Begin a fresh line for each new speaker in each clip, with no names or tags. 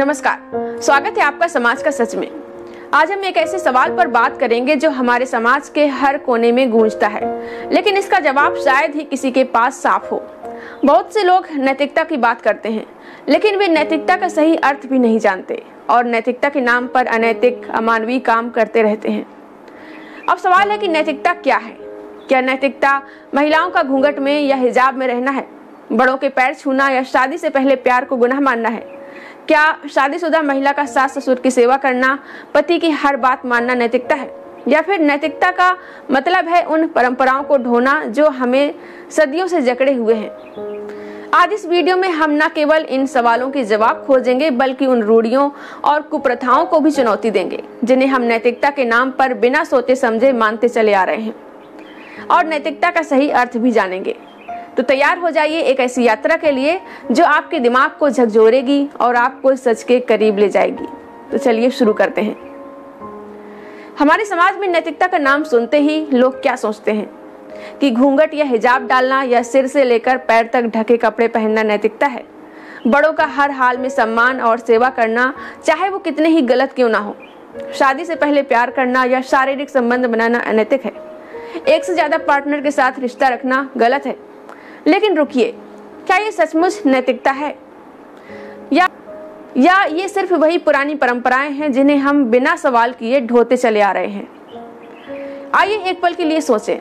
नमस्कार, स्वागत है आपका समाज का सच में। आज हम एक ऐसे सवाल पर बात करेंगे जो हमारे समाज के हर कोने में गूंजता है, लेकिन इसका जवाब शायद ही किसी के पास साफ हो। बहुत से लोग नैतिकता की बात करते हैं, लेकिन वे नैतिकता का सही अर्थ भी नहीं जानते और नैतिकता के नाम पर अनैतिक, अमानवीय काम करते रहते हैं। अब सवाल है कि नैतिकता क्या है? क्या नैतिकता महिलाओं का घूंघट में या हिजाब में रहना है? बड़ों के पैर छूना या शादी से पहले प्यार को गुनाह मानना है? क्या शादीशुदा महिला का सास ससुर की सेवा करना, पति की हर बात मानना नैतिकता है? या फिर नैतिकता का मतलब है उन परंपराओं को ढोना जो हमें सदियों से जकड़े हुए हैं? आज इस वीडियो में हम न केवल इन सवालों के जवाब खोजेंगे, बल्कि उन रूढ़ियों और कुप्रथाओं को भी चुनौती देंगे जिन्हें हम नैतिकता के नाम पर बिना सोचे समझे मानते चले आ रहे हैं, और नैतिकता का सही अर्थ भी जानेंगे। तो तैयार हो जाइए एक ऐसी यात्रा के लिए जो आपके दिमाग को झकझोरेगी और आपको सच के करीब ले जाएगी। तो चलिए शुरू करते हैं। हमारे समाज में नैतिकता का नाम सुनते ही लोग क्या सोचते हैं कि घूंघट या हिजाब डालना या सिर से लेकर पैर तक ढके कपड़े पहनना नैतिकता है। बड़ों का हर हाल में सम्मान और सेवा करना, चाहे वो कितने ही गलत क्यों ना हो। शादी से पहले प्यार करना या शारीरिक संबंध बनाना अनैतिक है। एक से ज्यादा पार्टनर के साथ रिश्ता रखना गलत है। लेकिन रुकिए, क्या ये सचमुच नैतिकता है या ये सिर्फ वही पुरानी परंपराएं हैं जिन्हें हम बिना सवाल किए ढोते चले आ रहे हैं? आइए एक पल के लिए सोचें,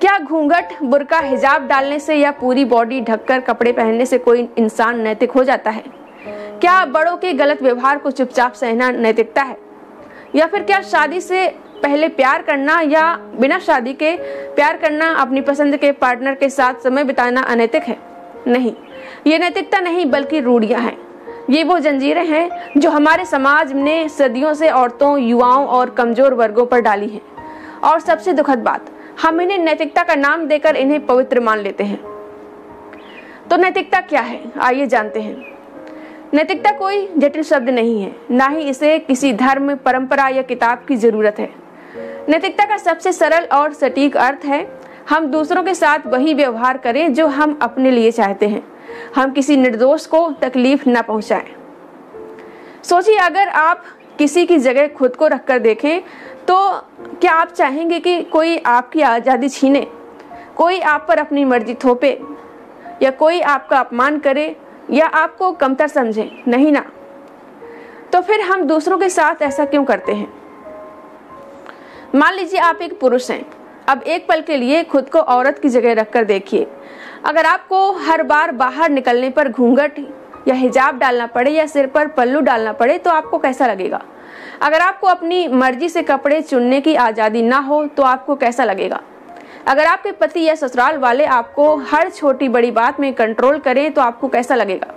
क्या घूंघट, बुर्का, हिजाब डालने से या पूरी बॉडी ढककर कपड़े पहनने से कोई इंसान नैतिक हो जाता है? क्या बड़ों के गलत व्यवहार को चुपचाप सहना नैतिकता है? या फिर क्या शादी से पहले प्यार करना या बिना शादी के प्यार करना, अपनी पसंद के पार्टनर के साथ समय बिताना अनैतिक है? नहीं, ये नैतिकता नहीं बल्कि रूढ़ियां हैं। ये वो जंजीरें हैं जो हमारे समाज ने सदियों से औरतों, युवाओं और कमजोर वर्गों पर डाली हैं। और सबसे दुखद बात, हम इन्हें नैतिकता का नाम देकर इन्हें पवित्र मान लेते हैं। तो नैतिकता क्या है, आइए जानते हैं। नैतिकता कोई जटिल शब्द नहीं है, ना ही इसे किसी धर्म, परंपरा या किताब की जरूरत है। नैतिकता का सबसे सरल और सटीक अर्थ है हम दूसरों के साथ वही व्यवहार करें जो हम अपने लिए चाहते हैं। हम किसी निर्दोष को तकलीफ न पहुंचाएं। सोचिए, अगर आप किसी की जगह खुद को रखकर देखें तो क्या आप चाहेंगे कि कोई आपकी आज़ादी छीने, कोई आप पर अपनी मर्जी थोपे, या कोई आपका अपमान करे या आपको कमतर समझे? नहीं ना। तो फिर हम दूसरों के साथ ऐसा क्यों करते हैं? मान लीजिए आप एक पुरुष हैं। अब एक पल के लिए खुद को औरत की जगह रखकर देखिए। अगर आपको हर बार बाहर निकलने पर घूंघट या हिजाब डालना पड़े या सिर पर पल्लू डालना पड़े तो आपको कैसा लगेगा? अगर आपको अपनी मर्जी से कपड़े चुनने की आज़ादी ना हो तो आपको कैसा लगेगा? अगर आपके पति या ससुराल वाले आपको हर छोटी बड़ी बात में कंट्रोल करें तो आपको कैसा लगेगा?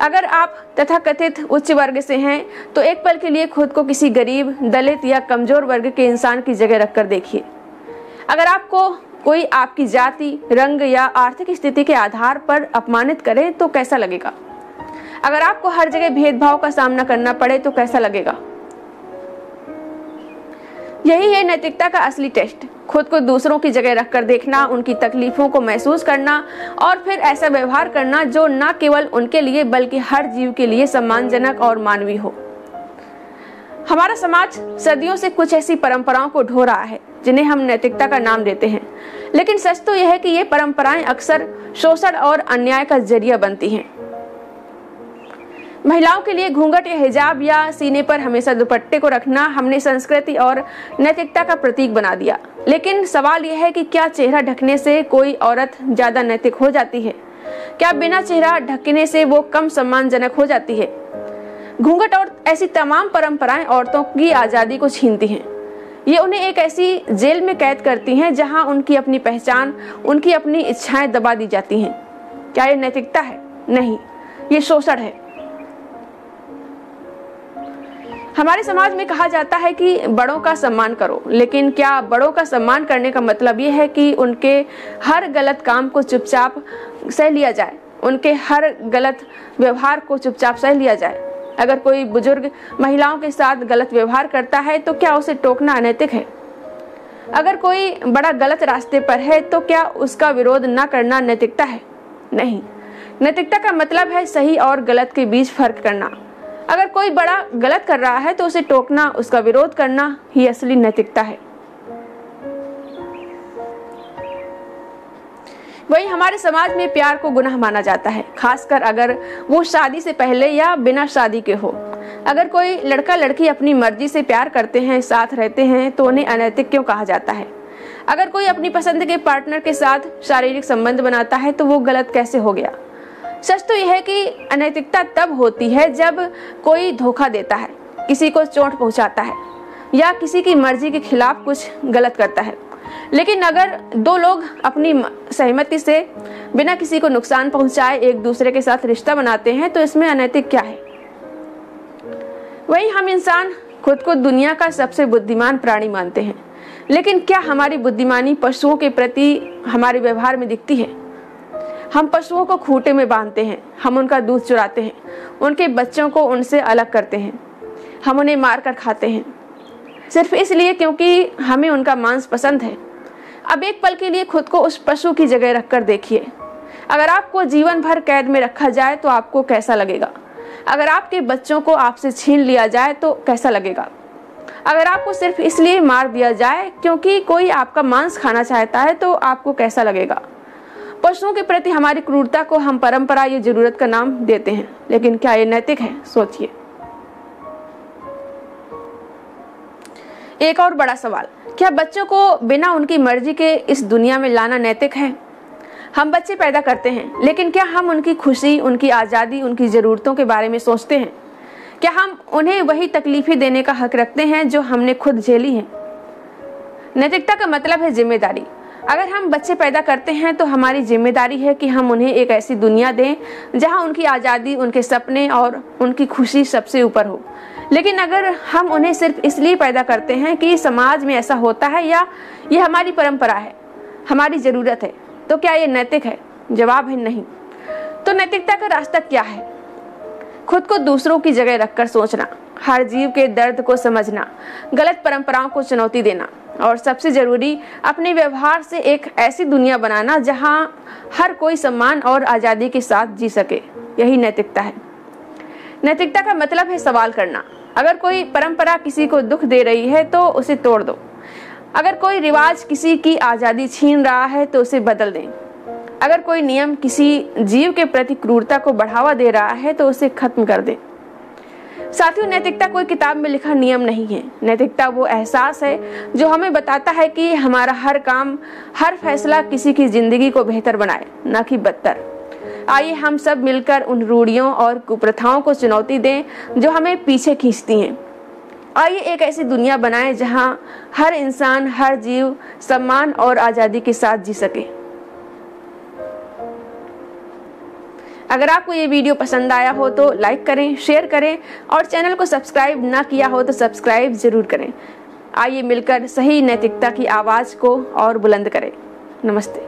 अगर आप तथाकथित उच्च वर्ग से हैं तो एक पल के लिए खुद को किसी गरीब, दलित या कमजोर वर्ग के इंसान की जगह रखकर देखिए। अगर आपको कोई आपकी जाति, रंग या आर्थिक स्थिति के आधार पर अपमानित करे तो कैसा लगेगा? अगर आपको हर जगह भेदभाव का सामना करना पड़े तो कैसा लगेगा? यही है नैतिकता का असली टेस्ट। खुद को दूसरों की जगह रखकर देखना, उनकी तकलीफों को महसूस करना और फिर ऐसा व्यवहार करना जो न केवल उनके लिए बल्कि हर जीव के लिए सम्मानजनक और मानवीय हो। हमारा समाज सदियों से कुछ ऐसी परंपराओं को ढो रहा है जिन्हें हम नैतिकता का नाम देते हैं, लेकिन सच तो यह है कि ये परंपराएं अक्सर शोषण और अन्याय का जरिया बनती हैं। महिलाओं के लिए घूंघट या हिजाब या सीने पर हमेशा दुपट्टे को रखना हमने संस्कृति और नैतिकता का प्रतीक बना दिया। लेकिन सवाल यह है कि क्या चेहरा ढकने से कोई औरत ज्यादा नैतिक हो जाती है? क्या बिना चेहरा ढकने से वो कम सम्मानजनक हो जाती है? घूंघट और ऐसी तमाम परंपराएं औरतों की आज़ादी को छीनती हैं। ये उन्हें एक ऐसी जेल में कैद करती हैं जहां उनकी अपनी पहचान, उनकी अपनी इच्छाएं दबा दी जाती हैं। क्या ये नैतिकता है? नहीं, ये शोषण है। हमारे समाज में कहा जाता है कि बड़ों का सम्मान करो, लेकिन क्या बड़ों का सम्मान करने का मतलब ये है कि उनके हर गलत काम को चुपचाप सह लिया जाए, उनके हर गलत व्यवहार को चुपचाप सह लिया जाए? अगर कोई बुजुर्ग महिलाओं के साथ गलत व्यवहार करता है तो क्या उसे टोकना अनैतिक है? अगर कोई बड़ा गलत रास्ते पर है तो क्या उसका विरोध न करना नैतिकता है? नहीं, नैतिकता का मतलब है सही और गलत के बीच फर्क करना। अगर कोई बड़ा गलत कर रहा है तो उसे टोकना, उसका विरोध करना ही असली नैतिकता है। वही हमारे समाज में प्यार को गुनाह माना जाता है, खासकर अगर वो शादी से पहले या बिना शादी के हो। अगर कोई लड़का लड़की अपनी मर्जी से प्यार करते हैं, साथ रहते हैं, तो उन्हें अनैतिक क्यों कहा जाता है? अगर कोई अपनी पसंद के पार्टनर के साथ शारीरिक संबंध बनाता है तो वो गलत कैसे हो गया? सच तो यह है कि अनैतिकता तब होती है जब कोई धोखा देता है, किसी को चोट पहुंचाता है या किसी की मर्जी के खिलाफ कुछ गलत करता है। लेकिन अगर दो लोग अपनी सहमति से बिना किसी को नुकसान पहुंचाए एक दूसरे के साथ रिश्ता बनाते हैं तो इसमें अनैतिक क्या है? वही हम इंसान खुद को दुनिया का सबसे बुद्धिमान प्राणी मानते हैं, लेकिन क्या हमारी बुद्धिमानी पशुओं के प्रति हमारे व्यवहार में दिखती है? हम पशुओं को खूंटे में बांधते हैं, हम उनका दूध चुराते हैं, उनके बच्चों को उनसे अलग करते हैं, हम उन्हें मार कर खाते हैं सिर्फ इसलिए क्योंकि हमें उनका मांस पसंद है। अब एक पल के लिए खुद को उस पशु की जगह रखकर देखिए। अगर आपको जीवन भर कैद में रखा जाए तो आपको कैसा लगेगा? अगर आपके बच्चों को आपसे छीन लिया जाए तो कैसा लगेगा? अगर आपको सिर्फ इसलिए मार दिया जाए क्योंकि कोई आपका मांस खाना चाहता है तो आपको कैसा लगेगा? पशुओं के प्रति हमारी क्रूरता को हम परंपरा या जरूरत का नाम देते हैं, लेकिन क्या ये नैतिक है? सोचिए। एक और बड़ा सवाल, क्या बच्चों को बिना उनकी मर्जी के इस दुनिया में लाना नैतिक है? हम बच्चे पैदा करते हैं, लेकिन क्या हम उनकी खुशी, उनकी आज़ादी, उनकी ज़रूरतों के बारे में सोचते हैं? क्या हम उन्हें वही तकलीफें देने का हक रखते हैं जो हमने खुद झेली हैं? नैतिकता का मतलब है जिम्मेदारी। अगर हम बच्चे पैदा करते हैं तो हमारी जिम्मेदारी है कि हम उन्हें एक ऐसी दुनिया दें जहां उनकी आज़ादी, उनके सपने और उनकी खुशी सबसे ऊपर हो। लेकिन अगर हम उन्हें सिर्फ इसलिए पैदा करते हैं कि समाज में ऐसा होता है या ये हमारी परंपरा है, हमारी ज़रूरत है, तो क्या ये नैतिक है? जवाब है नहीं। तो नैतिकता का रास्ता क्या है? खुद को दूसरों की जगह रखकर सोचना, हर जीव के दर्द को समझना, गलत परंपराओं को चुनौती देना और सबसे जरूरी अपने व्यवहार से एक ऐसी दुनिया बनाना जहां हर कोई सम्मान और आज़ादी के साथ जी सके। यही नैतिकता है। नैतिकता का मतलब है सवाल करना। अगर कोई परंपरा किसी को दुख दे रही है तो उसे तोड़ दो। अगर कोई रिवाज किसी की आज़ादी छीन रहा है तो उसे बदल दें। अगर कोई नियम किसी जीव के प्रति क्रूरता को बढ़ावा दे रहा है तो उसे खत्म कर दें। साथियों, नैतिकता कोई किताब में लिखा नियम नहीं है। नैतिकता वो एहसास है जो हमें बताता है कि हमारा हर काम, हर फैसला किसी की जिंदगी को बेहतर बनाए, न कि बदतर। आइए हम सब मिलकर उन रूढ़ियों और कुप्रथाओं को चुनौती दें जो हमें पीछे खींचती हैं। आइए एक ऐसी दुनिया बनाएं जहां हर इंसान, हर जीव सम्मान और आज़ादी के साथ जी सके। अगर आपको ये वीडियो पसंद आया हो तो लाइक करें, शेयर करें और चैनल को सब्सक्राइब ना किया हो तो सब्सक्राइब जरूर करें। आइए मिलकर सही नैतिकता की आवाज़ को और बुलंद करें। नमस्ते।